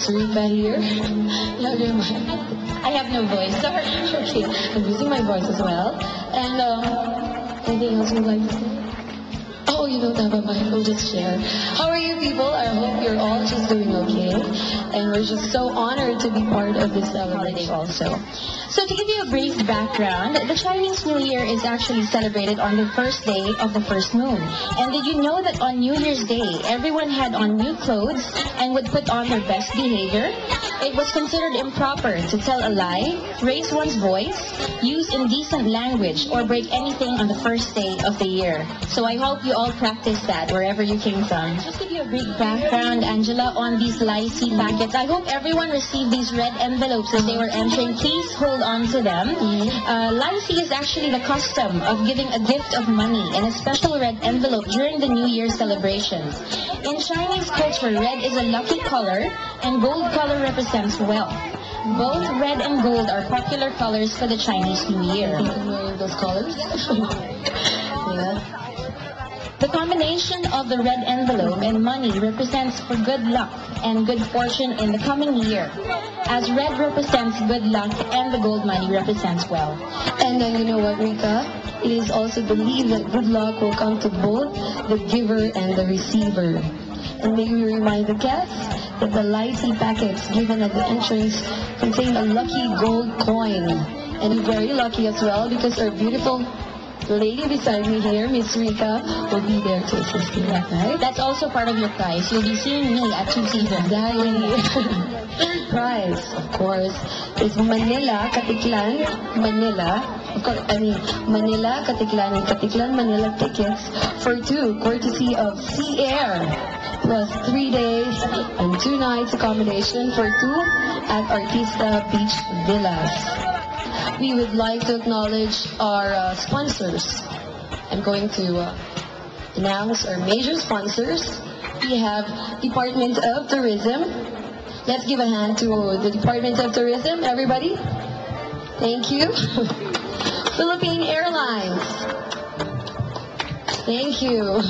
Sarika here. You have your mic. I have no voice. Sorry. Okay, I'm using my voice as well. And anything else you'd like to say? Oh, you don't have a mic. We'll just share. How are you people? I hope you're all just doing okay. And we're just so honored to be part of this holiday also. So to give you a brief background, the Chinese New Year is actually celebrated on the first day of the first moon. And did you know that on New Year's Day, everyone had on new clothes and would put on their best behavior? It was considered improper to tell a lie, raise one's voice, use indecent language, or break anything on the first day of the year. So I hope you all practice that wherever you came from. Just give you a brief background, Angela, on these Lycee packets. I hope everyone received these red envelopes as they were entering. Please hold on to them. Lycee is actually the custom of giving a gift of money in a special red envelope during the New Year celebrations. In Chinese culture, red is a lucky color and gold color represents wealth. Both red and gold are popular colors for the Chinese New Year. Those colors? Yeah. The combination of the red envelope and money represents for good luck and good fortune in the coming year, as red represents good luck and the gold money represents wealth. And then you know what, Rika? It is also believed that good luck will come to both the giver and the receiver. And may we remind the guests that the Lycee packets given at the entrance contain a lucky gold coin. And you're very lucky as well because our beautiful lady beside me here, Miss Rika, will be there to assist you, right? That's also part of your prize. You'll be seeing me at 2 seasons. Third prize, of course, is Manila, Katiklan, Manila. Of course, Manila, Katiklan, and Katiklan, Manila tickets for 2, courtesy of Sea Air, plus 3 days and 2 nights accommodation for 2 at Artista Beach Villas. We would like to acknowledge our sponsors. I'm going to announce our major sponsors. We have Department of Tourism. Let's give a hand to the Department of Tourism, everybody. Thank you. Philippine Airlines. Thank you.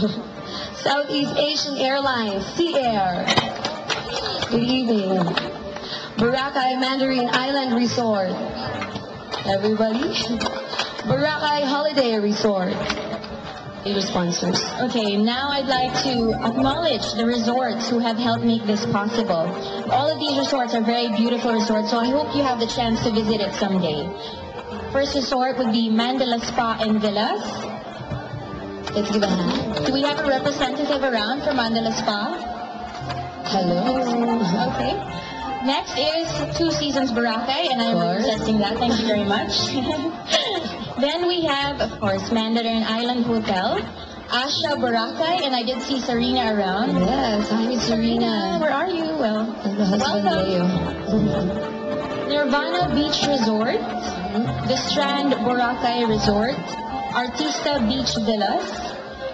Southeast Asian Airlines, Sea Air. Good evening. Boracay Mandarin Island Resort. Everybody. Boracay Holiday Resort. Your sponsors. Okay, now I'd like to acknowledge the resorts who have helped make this possible. All of these resorts are very beautiful resorts, so I hope you have the chance to visit it someday. First resort would be Mandala Spa and Villas. Let's give a hand. Do we have a representative around for Mandala Spa? Hello. Okay. Next is 2 Seasons Boracay, and I'm representing that. Thank you very much. Then we have, of course, Mandarin Island Hotel, Asha Boracay, and I did see Serena around. Yes, hi, Miss Serena. Where are you? Well, And the husband, Leo. Nirvana Beach Resort, The Strand Boracay Resort, Artista Beach Villas,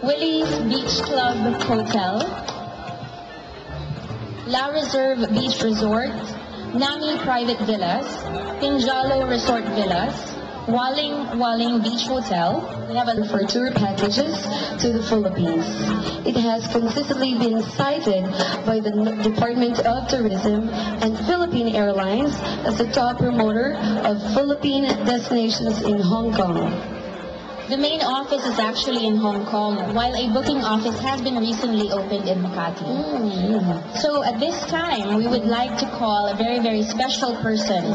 Willie's Beach Club Hotel, La Reserve Beach Resort, Nami Private Villas, Pinjalo Resort Villas, Waling Beach Hotel. We have for tour packages to the Philippines. It has consistently been cited by the Department of Tourism and Philippine Airlines as the top promoter of Philippine destinations in Hong Kong. The main office is actually in Hong Kong, while a booking office has been recently opened in Makati. So at this time, we would like to call a very, very special person,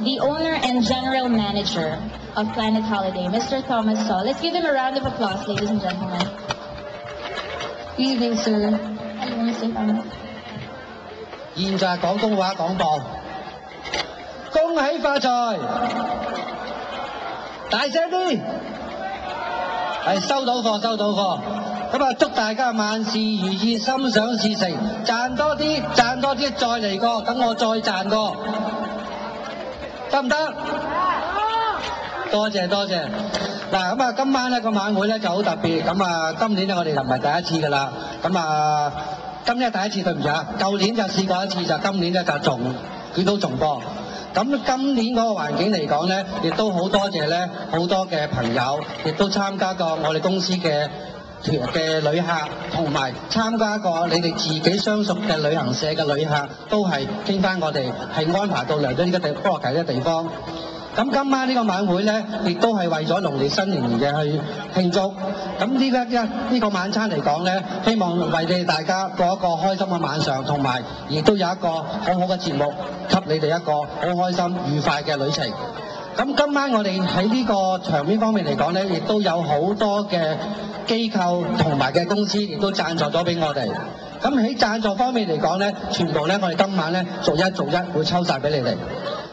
the owner and general manager of Planet Holiday, Mr. Thomas Saw. Let's give him a round of applause, ladies and gentlemen. Good evening, sir. Hello, Mr. Thomas. 現在廣東話廣播，恭喜發財，大聲啲，係收到貨收到貨，咁啊祝大家萬事如意，心想事成，賺多啲賺多啲，再嚟過，等我再賺過，得唔得？多謝多謝。嗱咁啊，今晚咧個晚會咧就好特別，咁啊今年咧我哋就唔係第一次㗎啦，咁啊。今年第一次對唔住啊，舊年就試過一次，就今年咧就佢都重播。咁今年嗰個環境嚟講咧，亦都好多謝咧好多嘅朋友，亦都參加過我哋公司嘅嘅旅客，同埋參加過你哋自己相熟嘅旅行社嘅旅客，都係傾翻我哋係安排到嚟到呢個菠蘿啟嘅地方。咁今晚呢個晚會呢，亦都係為咗農曆新年嘅去慶祝。咁呢個晚餐嚟講呢，希望為你哋大家過一個開心嘅晚上，同埋亦都有一個好好嘅節目，給你哋一個好開心愉快嘅旅程。咁今晚我哋喺呢個場面方面嚟講呢，亦都有好多嘅機構同埋嘅公司亦都贊助咗俾我哋。咁喺贊助方面嚟講呢，全部呢，我哋今晚呢，逐一會抽晒俾你哋。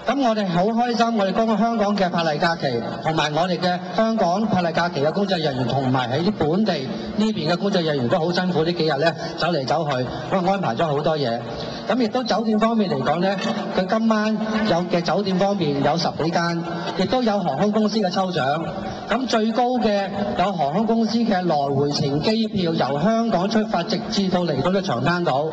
咁我哋好開心，我哋講香港嘅柏麗假期，同埋我哋嘅香港柏麗假期嘅工作人員，同埋喺啲本地呢邊嘅工作人員都好辛苦呢幾日呢，走嚟走去，我安排咗好多嘢。咁亦都酒店方面嚟講呢，佢今晚有嘅酒店方面有10幾間，亦都有航空公司嘅抽獎。咁最高嘅有航空公司嘅來回程機票，由香港出發直至到嚟到嘅長灘島。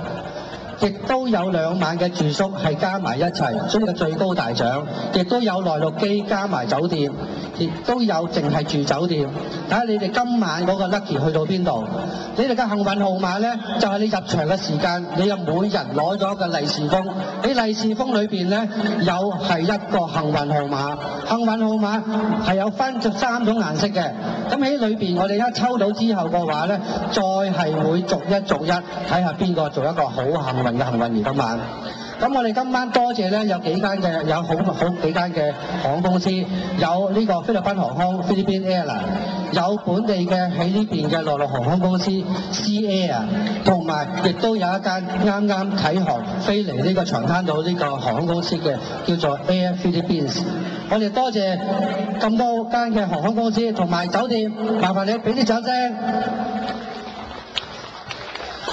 亦都有2晚嘅住宿係加埋一齊，所以個最高大獎，亦都有內陸機加埋酒店，亦都有淨係住酒店。睇下你哋今晚嗰個 lucky 去到邊度？你哋嘅幸運號碼呢，就係你入場嘅時間，你又每人攞咗個利是封。喺利是封裏邊呢，有係一個幸運號碼，幸運號碼係有分3種顏色嘅。咁喺裏邊，我哋一抽到之後嘅話呢，再係會逐一睇下邊個做一個好幸運嘅幸運兒今晚。咁我哋今晚多謝呢，有好幾間嘅航空公司，有呢個菲律賓航空 Philippine Airline， 有本地嘅喺呢邊嘅內陸航空公司 Sea Air， 同埋亦都有一間啱啟航飛嚟呢個長灘島呢個航空公司嘅叫做 Air Philippines。我哋多謝咁多間嘅航空公司同埋酒店，麻煩你俾啲掌聲。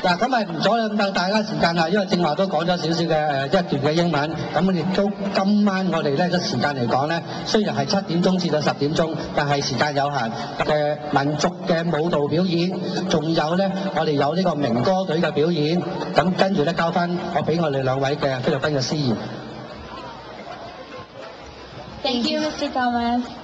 嗱，咁咪唔阻咁大家時間啦，因為正話都講咗少少嘅一段嘅英文，咁亦都今晚我哋咧個時間嚟講咧，雖然係7點鐘至到10點鐘，但係時間有限嘅民族嘅舞蹈表演，仲有咧我哋有呢個名歌隊嘅表演，咁跟住咧交翻我俾我哋2位嘅菲律賓嘅司儀。Thank you, Mr. Thomas.